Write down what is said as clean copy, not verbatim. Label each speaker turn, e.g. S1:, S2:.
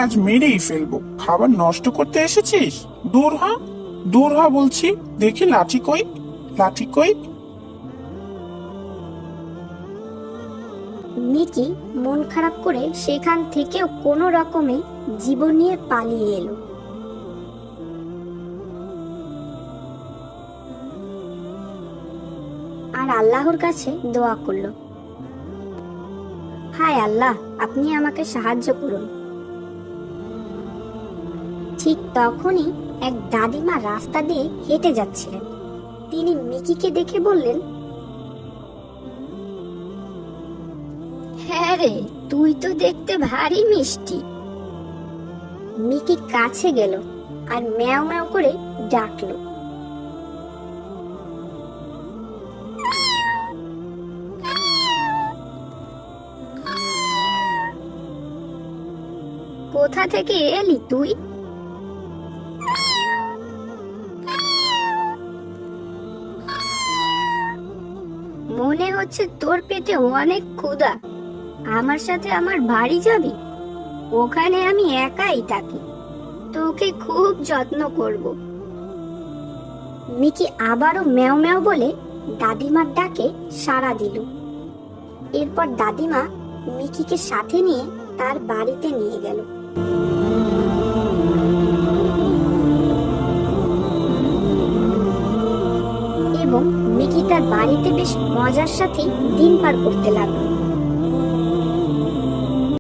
S1: আজ মেরেই ফেলবো। খাবার নষ্ট করতে এসেছিস? দূর হ, দূর হ বলছি। দেখি লাঠি কই, লাঠি কই।
S2: মিকি মন খারাপ করে সেখান থেকেও কোনো রকমে জীবন নিয়ে পালিয়ে এলো। আর আল্লাহর কাছে দোয়া করলো, হায় আল্লাহ, আপনি আমাকে সাহায্য করুন। ঠিক তখনই এক দাদিমা রাস্তা দিয়ে হেঁটে যাচ্ছিলেন। তিনি মিকিকে দেখে বললেন, হ্যাঁ রে, তুই তো দেখতে ভারী মিষ্টি। মিকি কাছে গেল আর ম্যাও ম্যাও করে ডাকলো। কোথা থেকে এলি তুই? মনে হচ্ছে তোর পেটে অনেক ক্ষুধা। আমার সাথে আমার বাড়ি যাবি? ওখানে আমি একাই থাকি, তোকে খুব যত্ন করব। মিকি আবারও ম্যাও ম্যাও বলে দাদিমার ডাকে সাড়া দিল। এরপর দাদিমা মিকিকে সাথে নিয়ে তার বাড়িতে নিয়ে গেল। এবং মিকি তার বাড়িতে বেশ মজার সাথে দিন পার করতে লাগলো।